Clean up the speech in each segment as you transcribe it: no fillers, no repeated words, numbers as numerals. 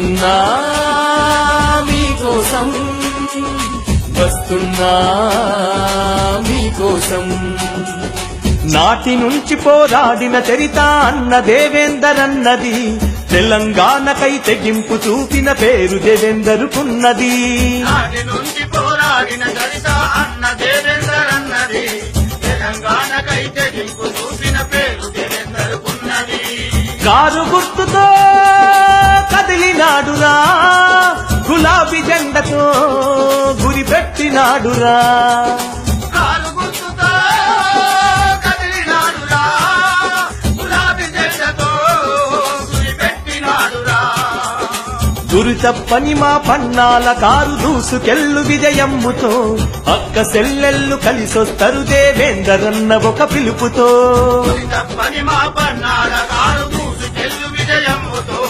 వస్తున్నా మీకోసం వస్తున్నా మీకోసం నాటి నుంచి పోరాడిన చరిత అన్న దేవేందర్ అన్నది తెలంగాణకై తెగింపు చూపిన పేరు దేవేందరుకున్నది నాటి నుంచి పోరాడిన చరిత అన్న దేవేందర్ అన్నది తెలంగాణకై తెగింపు చూపిన పేరు దేవేందరుకున్నది కారు గుర్తుతో కదిలినాడురా గులాబీ జెండతో గురి పెట్టినాడురా కారు గుర్తుతో కదిలినాడురా గులాబీ జెండతో గురి పెట్టినాడురా గురి తప్పని మా పన్నాల కారు దూసుకెళ్ళు విజయమ్ముతో అక్క సెల్లెళ్ళు కలిసొస్తారు దేవేందర్ అన్న ఒక పిలుపుతో గురి తప్పని మా పన్నాల కారు దూసుకెళ్ళు విజయమ్ముతో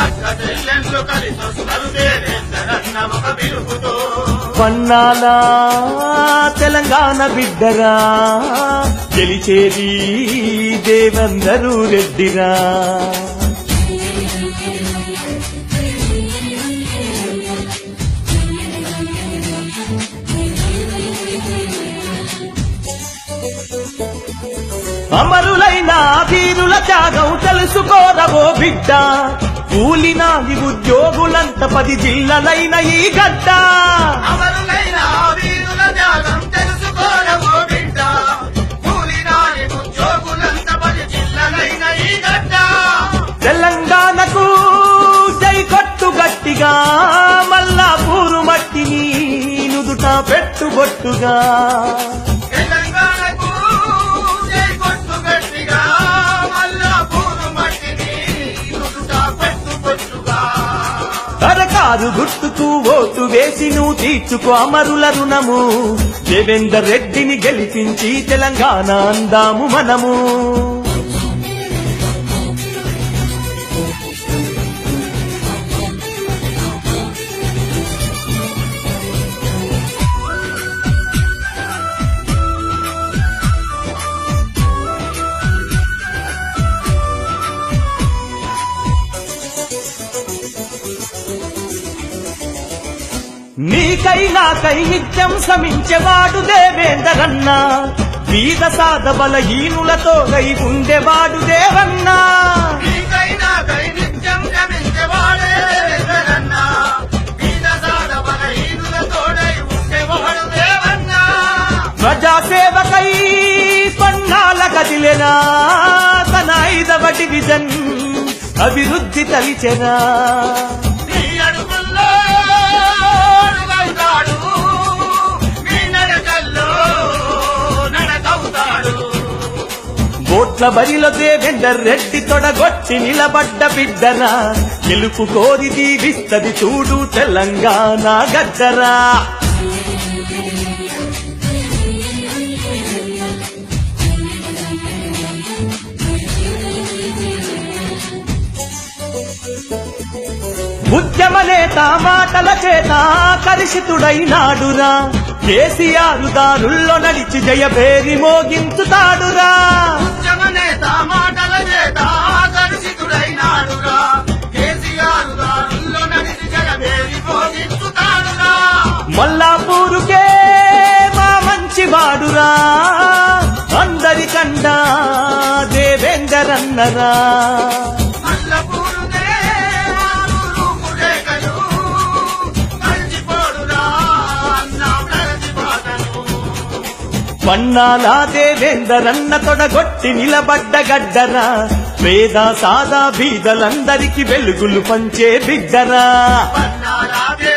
అక్క చెల్లెళ్ళు కలిసొస్తారు దేవేందర్ అన్న ఒక పిలుపుతో పన్నాల తెలంగాణ బిడ్డరా గెలిచేది దేవేందరు రెడ్డిరా అమరులైన వీరుల త్యాగం తెలుసుకోరవో బిడ్డ కూలినాది ఉద్యోగులంత 10 జిల్లలైన ఈ గడ్డ అమరులైన వీరుల త్యాగం తెలుసుకోరవో బిడ్డ కూలినాది ఉద్యోగులంత 10 జిల్లలైన ఈ గడ్డ తెలంగాణకు జై కొట్టు గట్టిగా మల్లా పూరు మట్టిని నుదుట పెట్టుబొట్టుగా తెలంగాణకు జై కొట్టు గట్టిగా మల్లా పూరు మట్టిని నుదుట పెట్టుబొట్టుగా తరకారు గుర్తుకు ఓటు వేసి నువ్వు తీర్చుకో అమరుల రుణము దేవేందర్ రెడ్డిని గెలిపించి తెలంగాణ అందాము మనము నీకై నాకై నిత్యం శ్రమించేవాడు దేవేందర్ అన్న వీద సాధ బలహీనులతో గై ఉండేవాడు దేవన్న నీకైనా కై నిత్యం శ్రమించేవాడే దేవేందర్ అన్న వీద సాధ బలహీనులతోడై ఉండేవాడు దేవన్న ప్రజాసేవకై పన్నాల కదిలెనా తన 5వ డివిజన్ అభివృద్ధి తలిచెనా నీ అడుగుల్లో అడుగవుతాడు నీ నడకల్లో నడకవుతాడు ఓట్ల బరిలో దేవేందర్ రెడ్డి తొడగొట్టి నిలబడ్డ బిడ్డరా గెలుపు కోరి దీవిస్తది చూడు తెలంగాణ గడ్డరా ఉద్యమ నేత మాటల చేత కలుషితుడైనాడురా కేసీఆర్ దారుల్లో నడిచి జయభేరి మోగించుతాడురా ఉద్యమనేత మాటల చేత ఆకర్షితుడైనాడుగా కేసీఆర్ దారుల్లో నడిచి జయభేరి మోగించుతాడుగా మల్లాపూరుకే మా మంచివాడురా అందరికండా దేవేందర్ అన్నరా మల్లపూరునే రూపురేఖలు మర్చిపోడురా అన్న ప్రతిపాదను పన్నాల దేవేందర్ అన్న తొడగొట్టి నిలబడ్డ గడ్డరా పేద సాదా బీదలందరికి వెలుగులు పంచే బిడ్డరా పన్నారాదే